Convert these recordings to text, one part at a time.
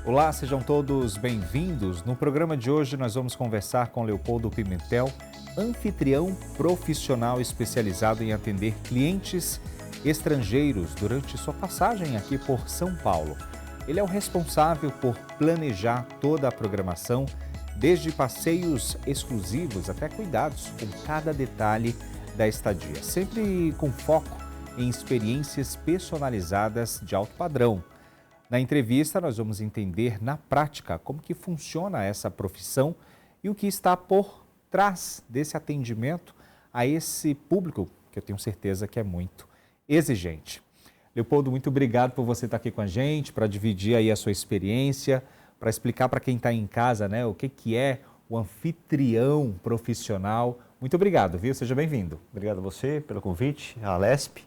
Olá, sejam todos bem-vindos. No programa de hoje nós vamos conversar com Leopoldo Pimentel, anfitrião profissional especializado em atender clientes estrangeiros durante sua passagem aqui por São Paulo. Ele é o responsável por planejar toda a programação, desde passeios exclusivos até cuidados com cada detalhe da estadia, sempre com foco em experiências personalizadas de alto padrão. Na entrevista, nós vamos entender na prática como que funciona essa profissão e o que está por trás desse atendimento a esse público, que eu tenho certeza que é muito exigente. Leopoldo, muito obrigado por você estar aqui com a gente, para dividir aí a sua experiência, para explicar para quem está em casa, né, o que é o anfitrião profissional. Muito obrigado, viu? Seja bem-vindo. Obrigado a você pelo convite, a Alesp.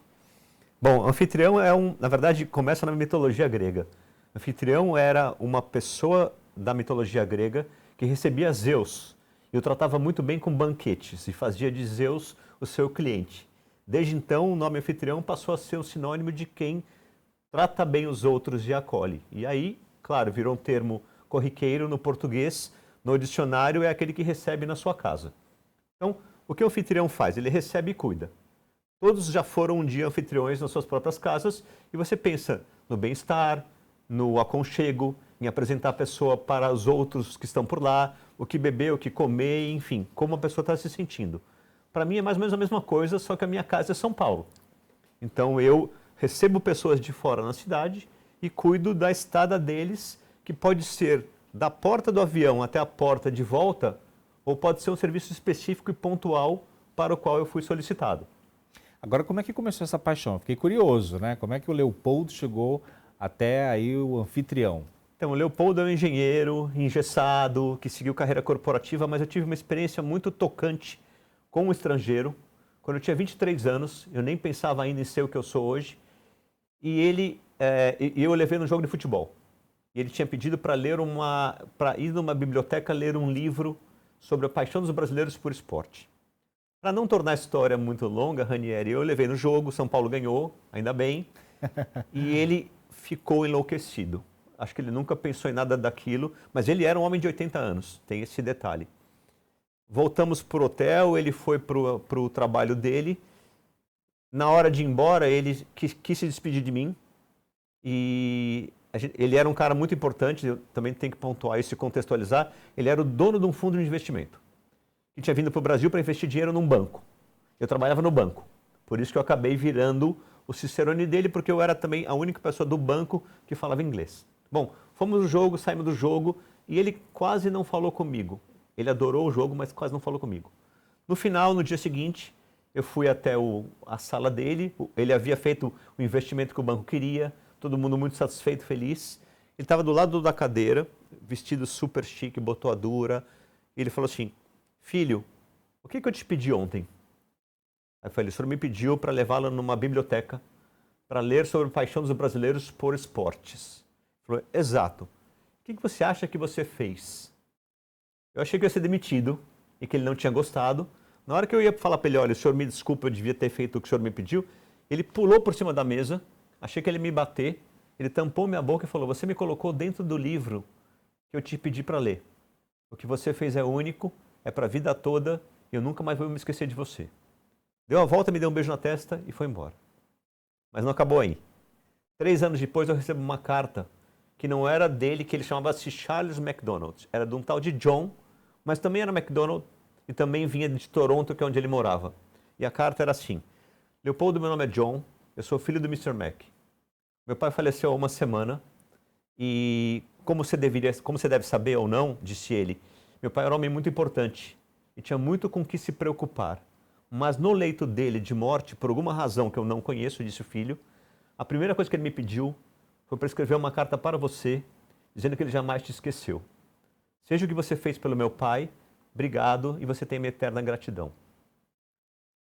Bom, anfitrião na verdade, começa na mitologia grega. Anfitrião era uma pessoa da mitologia grega que recebia Zeus e o tratava muito bem com banquetes e fazia de Zeus o seu cliente. Desde então, o nome anfitrião passou a ser um sinônimo de quem trata bem os outros e acolhe. E aí, claro, virou um termo corriqueiro no português, no dicionário é aquele que recebe na sua casa. Então, o que o anfitrião faz? Ele recebe e cuida. Todos já foram um dia anfitriões nas suas próprias casas e você pensa no bem-estar, no aconchego, em apresentar a pessoa para os outros que estão por lá, o que beber, o que comer, enfim, como a pessoa está se sentindo. Para mim é mais ou menos a mesma coisa, só que a minha casa é São Paulo. Então eu recebo pessoas de fora na cidade e cuido da estada deles, que pode ser da porta do avião até a porta de volta, ou pode ser um serviço específico e pontual para o qual eu fui solicitado. Agora, como é que começou essa paixão? Eu fiquei curioso, né? Como é que o Leopoldo chegou até aí o anfitrião? Então, o Leopoldo é um engenheiro engessado, que seguiu carreira corporativa, mas eu tive uma experiência muito tocante com um estrangeiro. Quando eu tinha 23 anos, eu nem pensava ainda em ser o que eu sou hoje, e eu o levei num jogo de futebol. E ele tinha pedido para ir numa biblioteca ler um livro sobre a paixão dos brasileiros por esporte. Para não tornar a história muito longa, Ranieri, eu levei no jogo, São Paulo ganhou, ainda bem, e ele ficou enlouquecido. Acho que ele nunca pensou em nada daquilo, mas ele era um homem de 80 anos, tem esse detalhe. Voltamos para o hotel, ele foi para o trabalho dele. Na hora de ir embora, ele quis se despedir de mim. E ele era um cara muito importante, eu também tenho que pontuar isso e contextualizar. Ele era o dono de um fundo de investimento, que tinha vindo para o Brasil para investir dinheiro num banco. Eu trabalhava no banco, por isso que eu acabei virando o cicerone dele, porque eu era também a única pessoa do banco que falava inglês. Bom, fomos no jogo, saímos do jogo e ele quase não falou comigo. Ele adorou o jogo, mas quase não falou comigo. No final, no dia seguinte, eu fui até a sala dele, ele havia feito o investimento que o banco queria, todo mundo muito satisfeito, feliz. Ele estava do lado da cadeira, vestido super chique, botoadura, e ele falou assim: filho, o que eu te pedi ontem? Aí eu falei: o senhor me pediu para levá-lo numa biblioteca para ler sobre a paixão dos brasileiros por esportes. Ele falou: exato. O que você acha que você fez? Eu achei que eu ia ser demitido e que ele não tinha gostado. Na hora que eu ia falar para ele: olha, o senhor me desculpa, eu devia ter feito o que o senhor me pediu, ele pulou por cima da mesa, achei que ele ia me bater, ele tampou minha boca e falou: você me colocou dentro do livro que eu te pedi para ler. O que você fez é único, é para a vida toda e eu nunca mais vou me esquecer de você. Deu a volta, me deu um beijo na testa e foi embora. Mas não acabou aí. 3 anos depois eu recebo uma carta que não era dele, que ele chamava-se Charles McDonald. Era de um tal de John, mas também era McDonald e também vinha de Toronto, que é onde ele morava. E a carta era assim: Leopoldo, meu nome é John, eu sou filho do Mr. Mac. Meu pai faleceu há uma semana e, como você deve saber ou não, disse ele, meu pai era um homem muito importante e tinha muito com que se preocupar. Mas no leito dele de morte, por alguma razão que eu não conheço, disse o filho, a primeira coisa que ele me pediu foi para escrever uma carta para você, dizendo que ele jamais te esqueceu. Seja o que você fez pelo meu pai, obrigado e você tem minha eterna gratidão.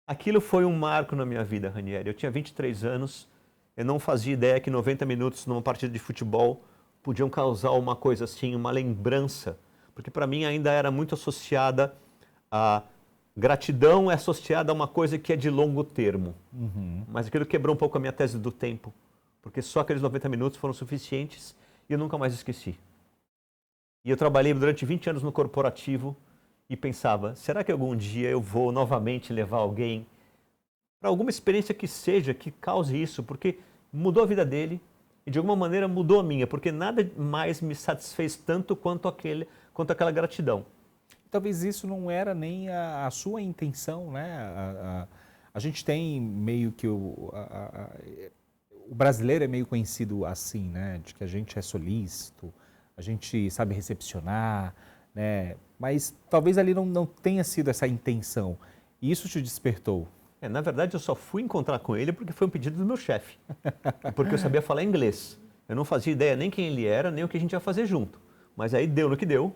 Aquilo foi um marco na minha vida, Ranieri. Eu tinha 23 anos, eu não fazia ideia que 90 minutos numa partida de futebol podiam causar uma coisa assim, uma lembrança, porque para mim ainda era muito associada a gratidão, é associada a uma coisa que é de longo termo. Mas aquilo quebrou um pouco a minha tese do tempo, porque só aqueles 90 minutos foram suficientes e eu nunca mais esqueci. E eu trabalhei durante 20 anos no corporativo e pensava, será que algum dia eu vou novamente levar alguém para alguma experiência que seja, que cause isso? Porque mudou a vida dele e de alguma maneira mudou a minha, porque nada mais me satisfez tanto quanto aquela gratidão. Talvez isso não era nem a sua intenção, né? A gente tem meio que o brasileiro é meio conhecido assim, né? De que a gente é solícito, a gente sabe recepcionar, né? Mas talvez ali não tenha sido essa intenção. E isso te despertou. Na verdade, eu só fui encontrar com ele porque foi um pedido do meu chefe. Porque eu sabia falar inglês. Eu não fazia ideia nem quem ele era, nem o que a gente ia fazer junto. Mas aí deu no que deu.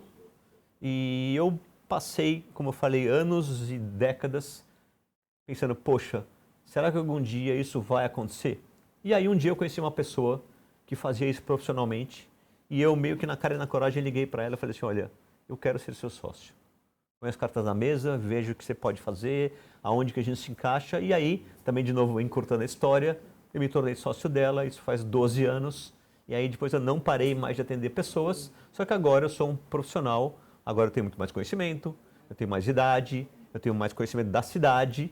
E eu passei, como eu falei, anos e décadas pensando, poxa, será que algum dia isso vai acontecer? E aí um dia eu conheci uma pessoa que fazia isso profissionalmente e eu meio que na cara e na coragem liguei para ela e falei assim, olha, eu quero ser seu sócio. Põe as cartas na mesa, vejo o que você pode fazer, aonde que a gente se encaixa. E aí, também de novo, encurtando a história, eu me tornei sócio dela, isso faz 12 anos. E aí depois eu não parei mais de atender pessoas, só que agora eu sou um profissional, agora eu tenho muito mais conhecimento, eu tenho mais idade, eu tenho mais conhecimento da cidade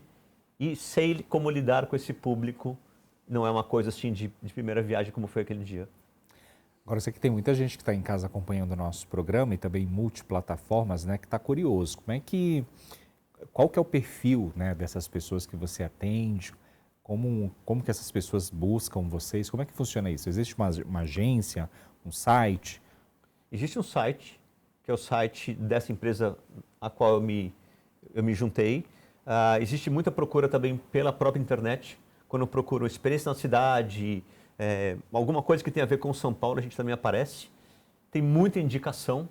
e sei como lidar com esse público. Não é uma coisa assim de primeira viagem como foi aquele dia. Agora, eu sei que tem muita gente que está em casa acompanhando o nosso programa e também multiplataformas, né, que está curioso. Qual que é o perfil, né, dessas pessoas que você atende? Como que essas pessoas buscam vocês? Como é que funciona isso? Existe uma agência, um site? Existe um site, que é o site dessa empresa a qual eu me juntei. Existe muita procura também pela própria internet. Quando eu procuro experiência na cidade, alguma coisa que tem a ver com São Paulo, a gente também aparece. Tem muita indicação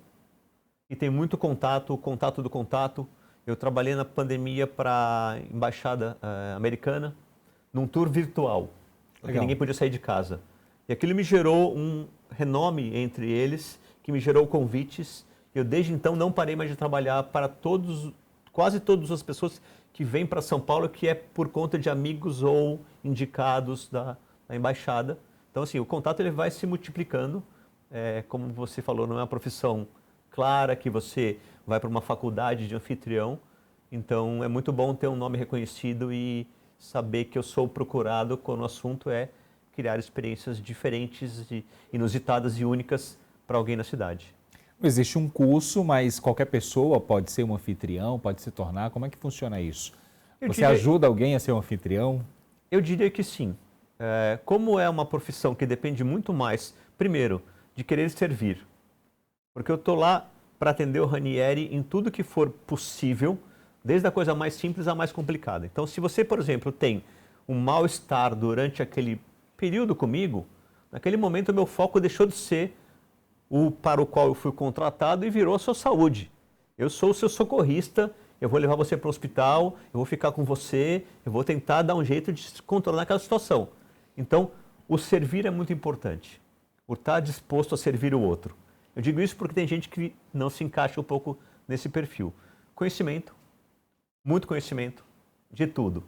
e tem muito contato, o contato do contato. Eu trabalhei na pandemia para a Embaixada Americana, num tour virtual, porque ninguém podia sair de casa. E aquilo me gerou um renome entre eles, que me gerou convites. Eu desde então não parei mais de trabalhar para quase todas as pessoas que vêm para São Paulo, que é por conta de amigos ou indicados da embaixada. Então, assim, o contato ele vai se multiplicando. Como você falou, não é uma profissão clara que você vai para uma faculdade de anfitrião. Então, é muito bom ter um nome reconhecido e saber que eu sou procurado quando o assunto é criar experiências diferentes, inusitadas e únicas para alguém na cidade. Não existe um curso, mas qualquer pessoa pode ser um anfitrião, pode se tornar. Como é que funciona isso? Você ajuda alguém a ser um anfitrião? Eu diria que sim. Como é uma profissão que depende muito mais, primeiro, de querer servir. Porque eu estou lá para atender o Ranieri em tudo que for possível, desde a coisa mais simples à mais complicada. Então, se você, por exemplo, tem um mal-estar durante aquele período comigo, naquele momento o meu foco deixou de ser o para o qual eu fui contratado e virou a sua saúde. Eu sou o seu socorrista, eu vou levar você para o hospital, eu vou ficar com você, eu vou tentar dar um jeito de controlar aquela situação. Então, o servir é muito importante. O estar disposto a servir o outro. Eu digo isso porque tem gente que não se encaixa um pouco nesse perfil. Conhecimento, muito conhecimento, de tudo.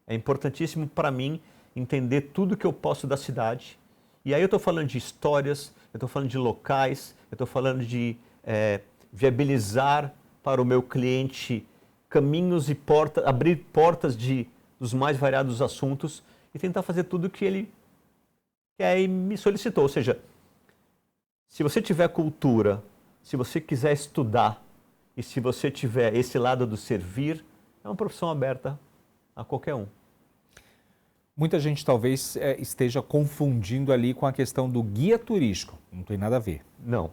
É importantíssimo para mim entender tudo que eu posso da cidade. E aí eu estou falando de histórias, eu estou falando de locais, eu estou falando de viabilizar para o meu cliente caminhos e portas, abrir portas dos mais variados assuntos e tentar fazer tudo o que ele quer e me solicitou. Ou seja, se você tiver cultura, se você quiser estudar e se você tiver esse lado do servir, é uma profissão aberta a qualquer um. Muita gente talvez esteja confundindo ali com a questão do guia turístico. Não tem nada a ver. Não.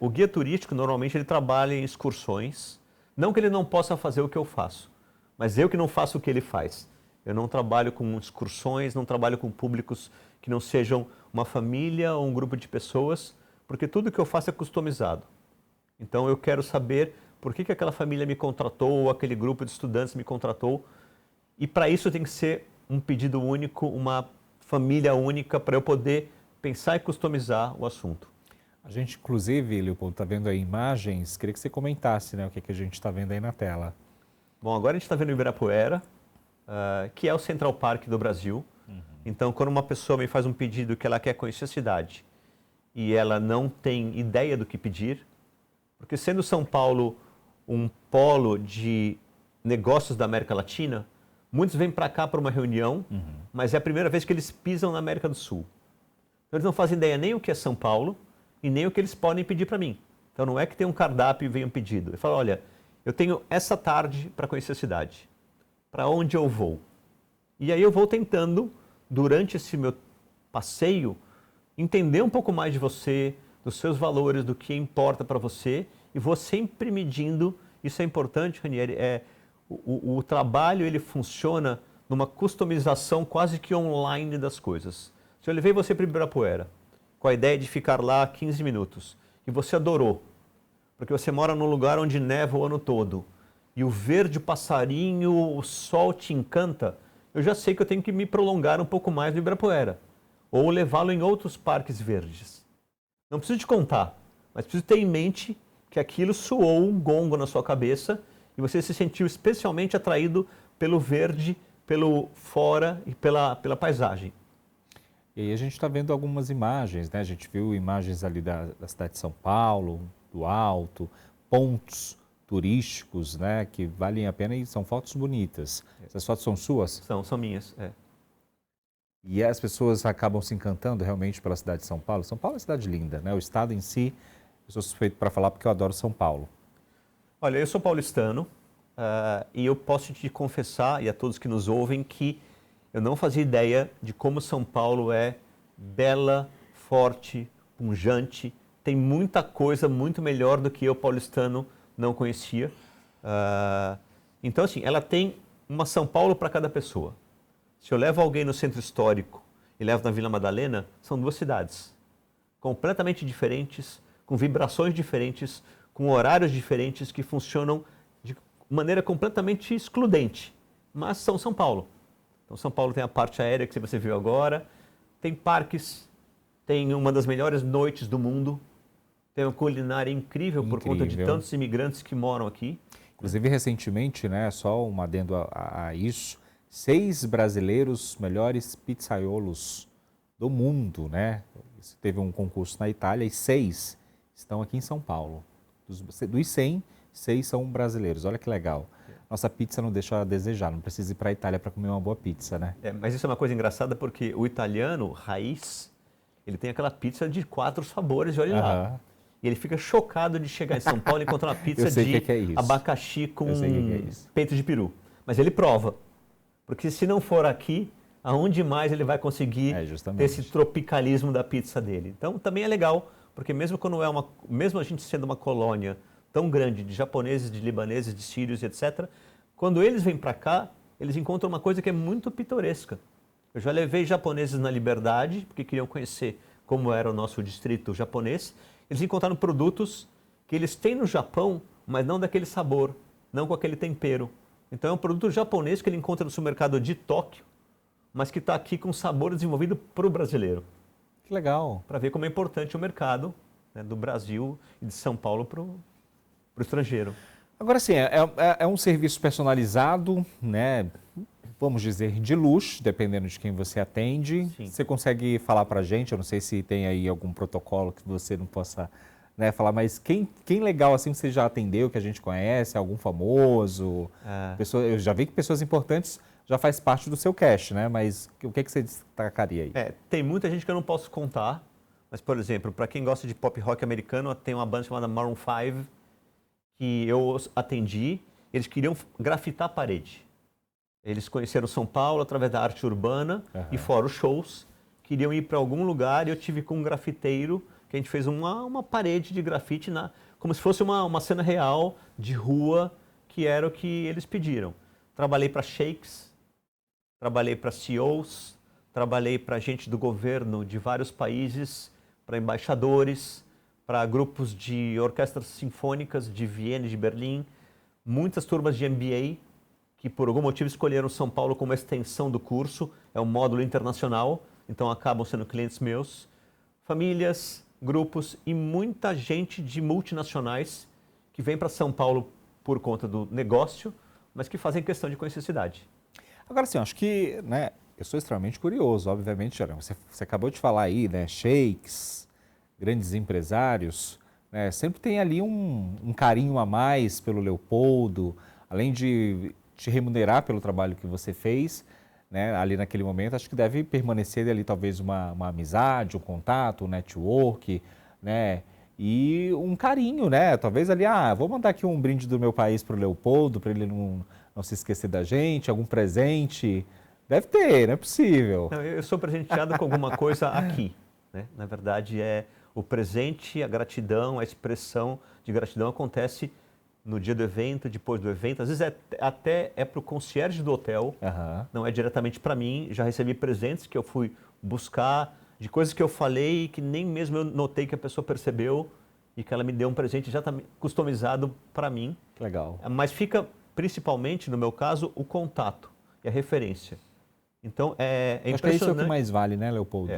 O guia turístico, normalmente, ele trabalha em excursões. Não que ele não possa fazer o que eu faço, mas eu que não faço o que ele faz. Eu não trabalho com excursões, não trabalho com públicos que não sejam uma família ou um grupo de pessoas, porque tudo que eu faço é customizado. Então, eu quero saber por que aquela família me contratou ou aquele grupo de estudantes me contratou. E para isso tem que ser um pedido único, uma família única para eu poder pensar e customizar o assunto. A gente, inclusive, Leopoldo, está vendo aí imagens, queria que você comentasse, né, o que a gente está vendo aí na tela. Bom, agora a gente está vendo o Ibirapuera, que é o Central Park do Brasil. Então, quando uma pessoa me faz um pedido que ela quer conhecer a cidade e ela não tem ideia do que pedir, Porque sendo São Paulo um polo de negócios da América Latina, muitos vêm para cá para uma reunião, mas é a primeira vez que eles pisam na América do Sul. Então eles não fazem ideia nem o que é São Paulo e nem o que eles podem pedir para mim. Então não é que tem um cardápio e vem um pedido. Eu falo, olha, eu tenho essa tarde para conhecer a cidade. Para onde eu vou? E aí eu vou tentando, durante esse meu passeio, entender um pouco mais de você, dos seus valores, do que importa para você, e vou sempre medindo. Isso é importante, Ranieri, o trabalho ele funciona numa customização quase que online das coisas. Se eu levei você para Ibirapuera, com a ideia de ficar lá 15 minutos, e você adorou, porque você mora num lugar onde neva o ano todo, e o verde, o passarinho, o sol te encanta, eu já sei que eu tenho que me prolongar um pouco mais no Ibirapuera, ou levá-lo em outros parques verdes. Não preciso te contar, mas preciso ter em mente que aquilo soou um gongo na sua cabeça e você se sentiu especialmente atraído pelo verde, pelo fora e pela paisagem. E aí a gente está vendo algumas imagens, né? A gente viu imagens ali da cidade de São Paulo, do alto, pontos turísticos, né? Que valem a pena e são fotos bonitas. Essas fotos são suas? São minhas, é. E as pessoas acabam se encantando realmente pela cidade de São Paulo. São Paulo é uma cidade linda, né? O estado em si, eu sou suspeito para falar porque eu adoro São Paulo. Olha, eu sou paulistano e eu posso te confessar, e a todos que nos ouvem, que eu não fazia ideia de como São Paulo é bela, forte, pujante. Tem muita coisa muito melhor do que eu, paulistano, não conhecia. Então, assim, ela tem uma São Paulo para cada pessoa. Se eu levo alguém no centro histórico e levo na Vila Madalena, são duas cidades completamente diferentes, com vibrações diferentes, com horários diferentes que funcionam de maneira completamente excludente, mas são São Paulo. Então São Paulo tem a parte aérea que você viu agora, tem parques, tem uma das melhores noites do mundo, tem uma culinária incrível por conta de tantos imigrantes que moram aqui. Inclusive recentemente, né, só um adendo a isso, 6 brasileiros melhores pizzaiolos do mundo, né? Teve um concurso na Itália e 6 estão aqui em São Paulo. Dos 100, 6 são brasileiros. Olha que legal. Nossa pizza não deixa a desejar, não precisa ir para a Itália para comer uma boa pizza, né? Mas isso é uma coisa engraçada porque o italiano, raiz, ele tem aquela pizza de 4 sabores e olha lá. E ele fica chocado de chegar em São Paulo e encontrar uma pizza de abacaxi com peito de peru. Mas ele prova. Porque se não for aqui, aonde mais ele vai conseguir ter esse tropicalismo da pizza dele? Então também é legal, porque mesmo quando mesmo a gente sendo uma colônia tão grande de japoneses, de libaneses, de sírios, etc., quando eles vêm para cá, eles encontram uma coisa que é muito pitoresca. Eu já levei japoneses na Liberdade, porque queriam conhecer como era o nosso distrito japonês. Eles encontraram produtos que eles têm no Japão, mas não daquele sabor, não com aquele tempero. Então é um produto japonês que ele encontra no supermercado de Tóquio, mas que está aqui com sabor desenvolvido para o brasileiro. Que legal. Para ver como é importante o mercado, né, do Brasil e de São Paulo para o estrangeiro. Agora sim, é um serviço personalizado, né? Vamos dizer, de luxo, dependendo de quem você atende. Sim. Você consegue falar para a gente, eu não sei se tem aí algum protocolo que você não possa, né, falar, mas quem legal assim você já atendeu, que a gente conhece, algum famoso? Eu já vi que pessoas importantes já faz parte do seu cast, né? Mas o que você destacaria aí? Tem muita gente que eu não posso contar, mas, por exemplo, para quem gosta de pop rock americano, tem uma banda chamada Maroon 5, que eu atendi, eles queriam grafitar a parede. Eles conheceram São Paulo através da arte urbana e fora os shows, queriam ir para algum lugar e eu tive com um grafiteiro que a gente fez uma parede de grafite, como se fosse uma cena real de rua, que era o que eles pediram. Trabalhei para sheiks, trabalhei para CEOs, trabalhei para gente do governo de vários países, para embaixadores, para grupos de orquestras sinfônicas de Viena e de Berlim, muitas turmas de MBA, que por algum motivo escolheram São Paulo como extensão do curso, é um módulo internacional, então acabam sendo clientes meus, famílias, grupos e muita gente de multinacionais que vem para São Paulo por conta do negócio, mas que fazem questão de conhecer a cidade. Agora sim, acho que, né, eu sou extremamente curioso, obviamente, você acabou de falar aí, né, sheiks, grandes empresários, né? Sempre tem ali um carinho a mais pelo Leopoldo, além de te remunerar pelo trabalho que você fez, né, ali naquele momento, acho que deve permanecer ali talvez uma amizade, um contato, um network, né, e um carinho, né, talvez ali, vou mandar aqui um brinde do meu país para o Leopoldo, para ele não se esquecer da gente, algum presente, deve ter, não é possível. Não, eu sou presenteado com alguma coisa aqui, né? Na verdade, o presente, a gratidão, a expressão de gratidão acontece no dia do evento, depois do evento, às vezes até é para o concierge do hotel, não é diretamente para mim. Já recebi presentes que eu fui buscar, de coisas que eu falei que nem mesmo eu notei que a pessoa percebeu e que ela me deu um presente já customizado para mim. Legal. Mas fica, principalmente, no meu caso, o contato e a referência. Então, é impressionante. Acho que é isso que mais vale, né, Leopoldo?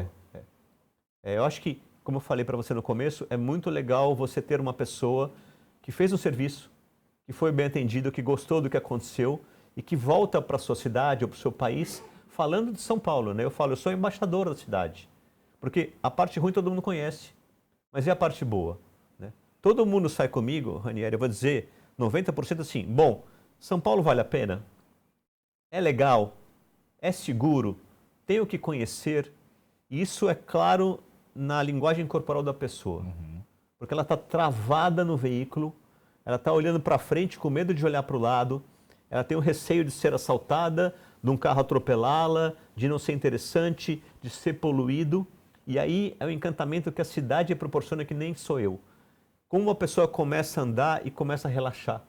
Eu acho que, como eu falei para você no começo, é muito legal você ter uma pessoa que fez um serviço, que foi bem atendido, que gostou do que aconteceu e que volta para a sua cidade ou para o seu país falando de São Paulo, né? Eu falo, eu sou embaixador da cidade. Porque a parte ruim todo mundo conhece, mas e a parte boa? Né? Todo mundo sai comigo, Ranieri, eu vou dizer 90% assim, bom, São Paulo vale a pena? É legal? É seguro? Tenho que conhecer? E isso é claro na linguagem corporal da pessoa. Porque ela está travada no veículo, ela está olhando para frente com medo de olhar para o lado, ela tem o receio de ser assaltada, de um carro atropelá-la, de não ser interessante, de ser poluído. E aí é o encantamento que a cidade proporciona que nem sou eu. Como uma pessoa começa a andar e começa a relaxar.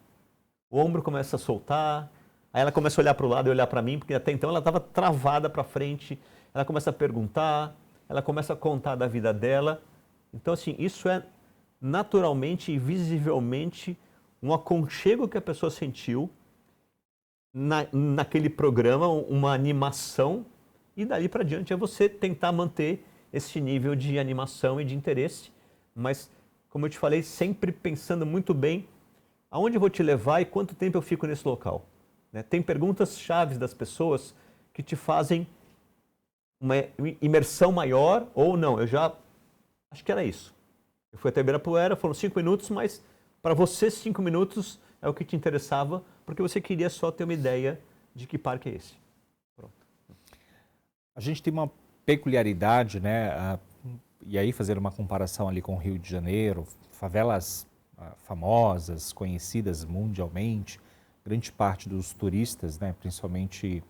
O ombro começa a soltar, aí ela começa a olhar para o lado e olhar para mim, porque até então ela estava travada para frente, ela começa a perguntar, ela começa a contar da vida dela. Então, assim, isso é naturalmente e visivelmente um aconchego que a pessoa sentiu naquele programa, uma animação, e dali para diante é você tentar manter esse nível de animação e de interesse, mas, como eu te falei, sempre pensando muito bem aonde eu vou te levar e quanto tempo eu fico nesse local. Né? Tem perguntas chaves das pessoas que te fazem uma imersão maior ou não. Eu já acho que era isso. Eu fui até Ibirapuera, foram 5 minutos, mas para você 5 minutos é o que te interessava, porque você queria só ter uma ideia de que parque é esse. Pronto. A gente tem uma peculiaridade, né? E aí fazer uma comparação ali com o Rio de Janeiro, favelas famosas, conhecidas mundialmente, grande parte dos turistas, né, principalmente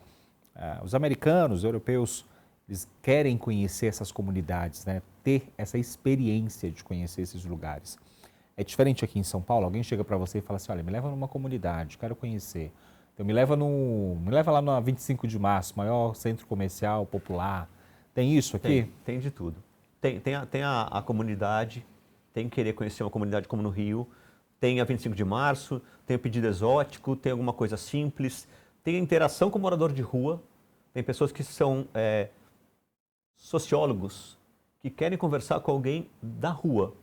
os americanos, os europeus, eles querem conhecer essas comunidades, né, ter essa experiência de conhecer esses lugares. É diferente aqui em São Paulo, alguém chega para você e fala assim, olha, me leva numa comunidade, quero conhecer. Então me leva lá no 25 de março, maior centro comercial popular. Tem isso aqui? Tem de tudo. Tem a comunidade, tem querer conhecer uma comunidade como no Rio, tem a 25 de março, tem o pedido exótico, tem alguma coisa simples, tem a interação com o morador de rua, tem pessoas que são sociólogos, que querem conversar com alguém da rua,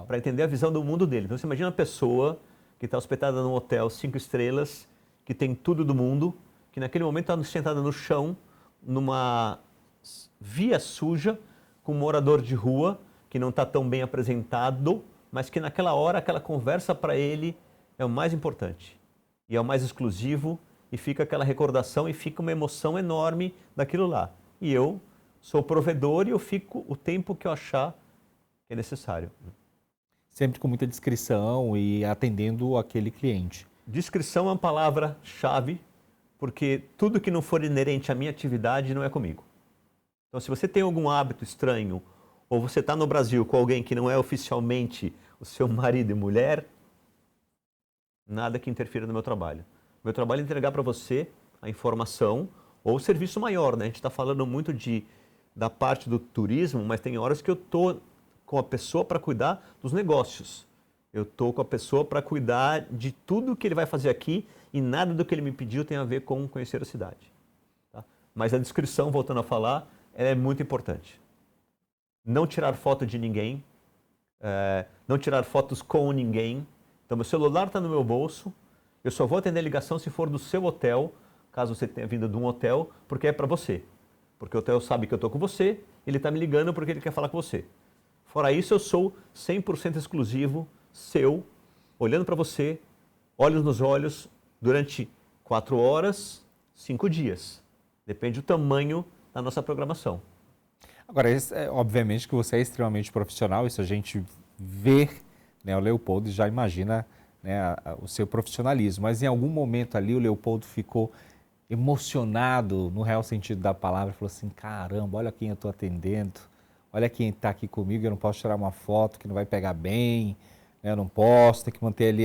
para entender a visão do mundo dele. Então você imagina uma pessoa que está hospedada num hotel 5 estrelas, que tem tudo do mundo, que naquele momento está sentada no chão, numa via suja, com um morador de rua, que não está tão bem apresentado, mas que naquela hora, aquela conversa para ele é o mais importante. E é o mais exclusivo, e fica aquela recordação, e fica uma emoção enorme daquilo lá. E eu sou provedor e eu fico o tempo que eu achar que é necessário. Sempre com muita discrição e atendendo aquele cliente. Discrição é uma palavra-chave, porque tudo que não for inerente à minha atividade não é comigo. Então, se você tem algum hábito estranho, ou você está no Brasil com alguém que não é oficialmente o seu marido e mulher, nada que interfira no meu trabalho. Meu trabalho é entregar para você a informação ou o serviço maior, né? A gente está falando muito da parte do turismo, mas tem horas que eu estou com a pessoa para cuidar dos negócios. Eu estou com a pessoa para cuidar de tudo que ele vai fazer aqui e nada do que ele me pediu tem a ver com conhecer a cidade. Tá? Mas a descrição, voltando a falar, ela é muito importante. Não tirar foto de ninguém, não tirar fotos com ninguém. Então, meu celular está no meu bolso, eu só vou atender a ligação se for do seu hotel, caso você tenha vindo de um hotel, porque é para você. Porque o hotel sabe que eu estou com você, ele está me ligando porque ele quer falar com você. Fora isso, eu sou 100% exclusivo, seu, olhando para você, olhos nos olhos, durante 4 horas, 5 dias. Depende do tamanho da nossa programação. Agora, obviamente que você é extremamente profissional, isso a gente vê, né, o Leopoldo já imagina, né, o seu profissionalismo, mas em algum momento ali o Leopoldo ficou emocionado, no real sentido da palavra, falou assim, caramba, olha quem eu estou atendendo, olha quem está aqui comigo, eu não posso tirar uma foto que não vai pegar bem, né, eu não posso, tem que manter ali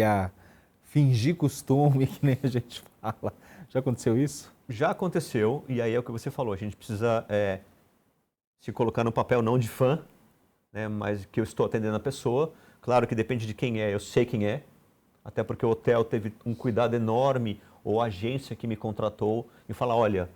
fingir costume, que nem a gente fala. Já aconteceu isso? Já aconteceu, e aí é o que você falou, a gente precisa se colocar no papel não de fã, né, mas que eu estou atendendo a pessoa. Claro que depende de quem é, eu sei quem é, até porque o hotel teve um cuidado enorme, ou a agência que me contratou, e fala, olha...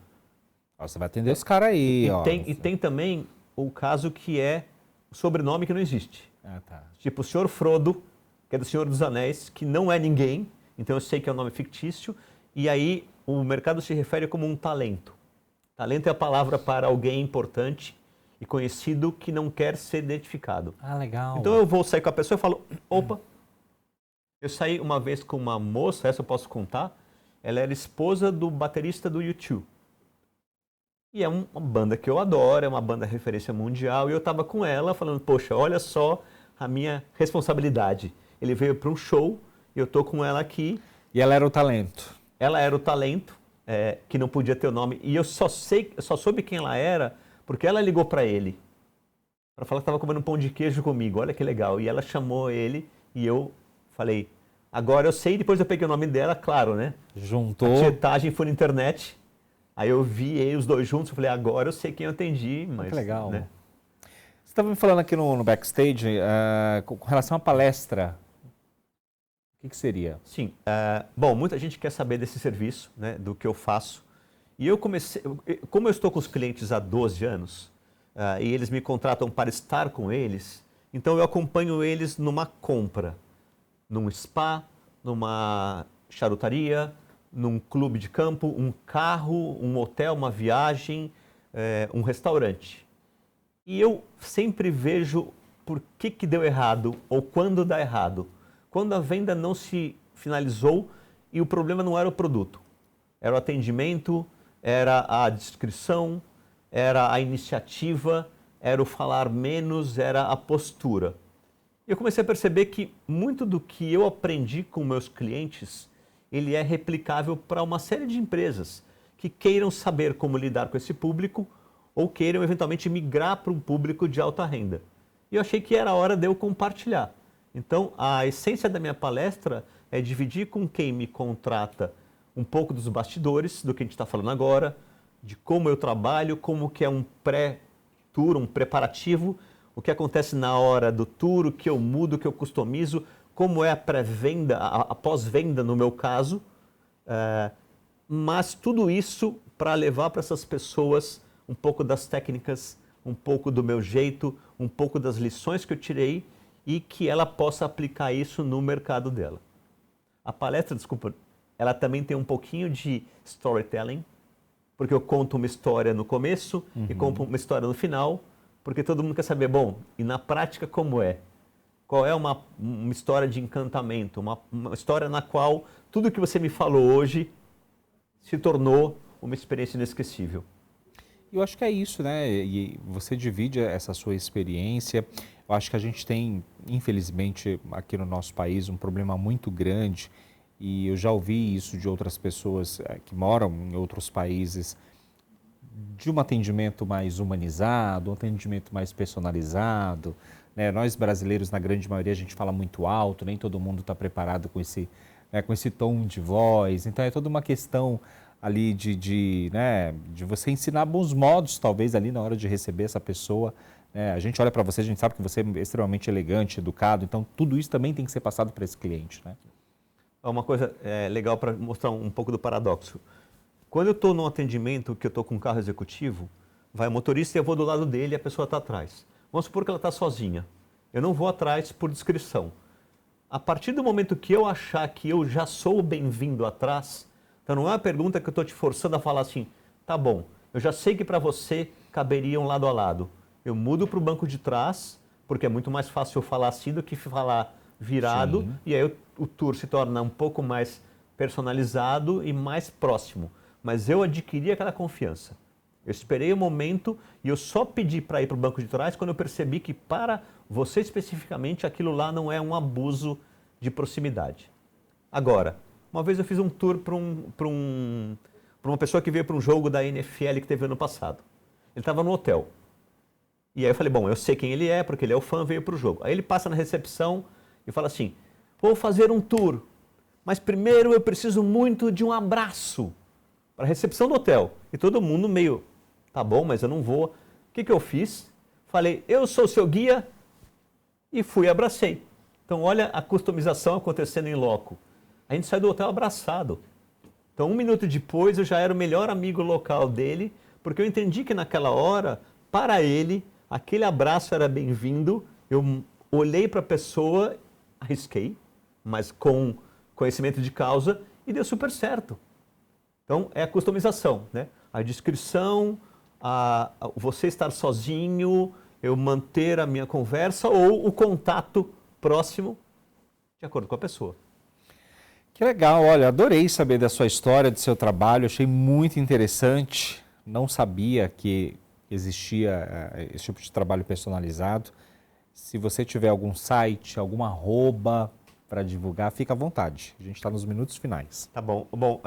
Você vai atender esse cara aí, ó. E tem também o caso que é o sobrenome que não existe. Ah, tá. Tipo, o Senhor Frodo, que é do Senhor dos Anéis, que não é ninguém, então eu sei que é um nome fictício, e aí o mercado se refere como um talento. Talento é a palavra para alguém importante e conhecido que não quer ser identificado. Ah, legal. Então eu vou sair com a pessoa e falo, opa, eu saí uma vez com uma moça, essa eu posso contar, ela era esposa do baterista do U2. E é uma banda que eu adoro, é uma banda referência mundial, e eu estava com ela falando, poxa, olha só a minha responsabilidade. Ele veio para um show, eu estou com ela aqui. E ela era o talento? Ela era o talento, que não podia ter o nome, e eu só soube quem ela era porque ela ligou para ele, para falar que estava comendo um pão de queijo comigo, olha que legal. E ela chamou ele, e eu falei, agora eu sei, depois eu peguei o nome dela, claro, né? Juntou. A tietagem foi na internet. Aí eu vi os dois juntos, eu falei, agora eu sei quem eu atendi, mas... Que legal. Né? Você estava me falando aqui no backstage, com relação à palestra, o que seria? Sim, bom, muita gente quer saber desse serviço, né, do que eu faço. E eu comecei, como eu estou com os clientes há 12 anos, e eles me contratam para estar com eles, então eu acompanho eles numa compra, num spa, numa charutaria, num clube de campo, um carro, um hotel, uma viagem, um restaurante. E eu sempre vejo por que deu errado ou quando dá errado. Quando a venda não se finalizou e o problema não era o produto. Era o atendimento, era a descrição, era a iniciativa, era o falar menos, era a postura. E eu comecei a perceber que muito do que eu aprendi com meus clientes, ele é replicável para uma série de empresas que queiram saber como lidar com esse público ou queiram eventualmente migrar para um público de alta renda. E eu achei que era hora de eu compartilhar. Então, a essência da minha palestra é dividir com quem me contrata um pouco dos bastidores, do que a gente está falando agora, de como eu trabalho, como que é um pré-tour, um preparativo, o que acontece na hora do tour, o que eu mudo, o que eu customizo, como é a pré-venda, a pós-venda no meu caso, mas tudo isso para levar para essas pessoas um pouco das técnicas, um pouco do meu jeito, um pouco das lições que eu tirei e que ela possa aplicar isso no mercado dela. A palestra, desculpa, ela também tem um pouquinho de storytelling, porque eu conto uma história no começo e conto uma história no final, porque todo mundo quer saber, bom, e na prática como é? Qual é uma história de encantamento, uma história na qual tudo que você me falou hoje se tornou uma experiência inesquecível. Eu acho que é isso, né? E você divide essa sua experiência. Eu acho que a gente tem, infelizmente, aqui no nosso país, um problema muito grande. E eu já ouvi isso de outras pessoas que moram em outros países, de um atendimento mais humanizado, um atendimento mais personalizado, né? Nós brasileiros, na grande maioria, a gente fala muito alto, nem todo mundo está preparado com esse tom de voz. Então é toda uma questão ali de você ensinar bons modos, talvez, ali na hora de receber essa pessoa. Né? A gente olha para você, a gente sabe que você é extremamente elegante, educado, então tudo isso também tem que ser passado para esse cliente. Né? Uma coisa legal para mostrar um pouco do paradoxo. Quando eu estou num atendimento que eu estou com um carro executivo, vai o motorista e eu vou do lado dele e a pessoa está atrás. Vamos supor que ela está sozinha. Eu não vou atrás por descrição. A partir do momento que eu achar que eu já sou bem-vindo atrás, então não é uma pergunta que eu estou te forçando a falar assim, tá bom, eu já sei que para você caberiam lado a lado. Eu mudo para o banco de trás, porque é muito mais fácil eu falar assim do que falar virado, Sim. e aí o tour se torna um pouco mais personalizado e mais próximo. Mas eu adquiri aquela confiança. Eu esperei o momento e eu só pedi para ir para o banco de trás quando eu percebi que para você especificamente aquilo lá não é um abuso de proximidade. Agora, uma vez eu fiz um tour para uma pessoa que veio para um jogo da NFL que teve ano passado. Ele estava no hotel. E aí eu falei, bom, eu sei quem ele é, porque ele é o fã, veio para o jogo. Aí ele passa na recepção e fala assim, vou fazer um tour, mas primeiro eu preciso muito de um abraço para a recepção do hotel. E todo mundo meio, tá bom, mas eu não vou. O que eu fiz? Falei, eu sou seu guia e fui e abracei. Então olha a customização acontecendo em loco. A gente sai do hotel abraçado. Então 1 minuto depois eu já era o melhor amigo local dele, porque eu entendi que naquela hora, para ele, aquele abraço era bem-vindo. Eu olhei para a pessoa, arrisquei, mas com conhecimento de causa, e deu super certo. Então, é a customização, né? A descrição, você estar sozinho, eu manter a minha conversa ou o contato próximo de acordo com a pessoa. Que legal, olha, adorei saber da sua história, do seu trabalho, achei muito interessante. Não sabia que existia esse tipo de trabalho personalizado. Se você tiver algum site, alguma arroba para divulgar, fica à vontade. A gente está nos minutos finais. Tá bom. Bom,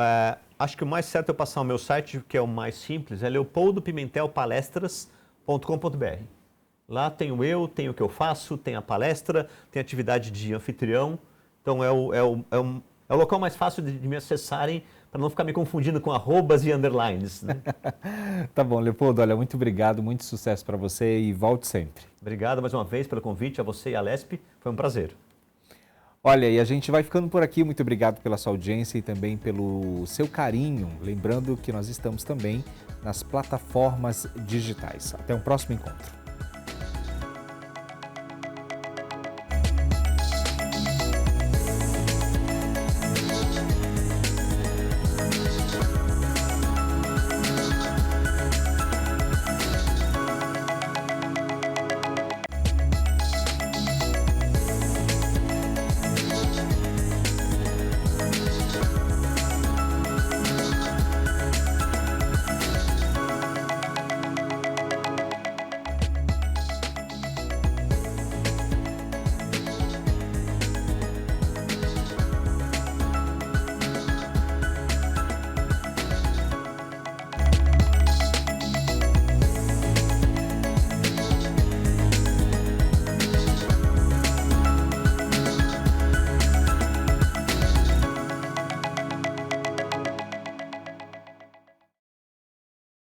acho que o mais certo é eu passar o meu site, que é o mais simples, é leopoldopimentelpalestras.com.br. Lá tenho eu, tenho o que eu faço, tem a palestra, tem a atividade de anfitrião. Então é o local mais fácil de me acessarem, para não ficar me confundindo com arrobas e underlines. Né? Tá bom, Leopoldo, olha, muito obrigado, muito sucesso para você e volte sempre. Obrigado mais uma vez pelo convite, a você e a Lespe, foi um prazer. Olha, e a gente vai ficando por aqui, muito obrigado pela sua audiência e também pelo seu carinho. Lembrando que nós estamos também nas plataformas digitais. Até um próximo encontro.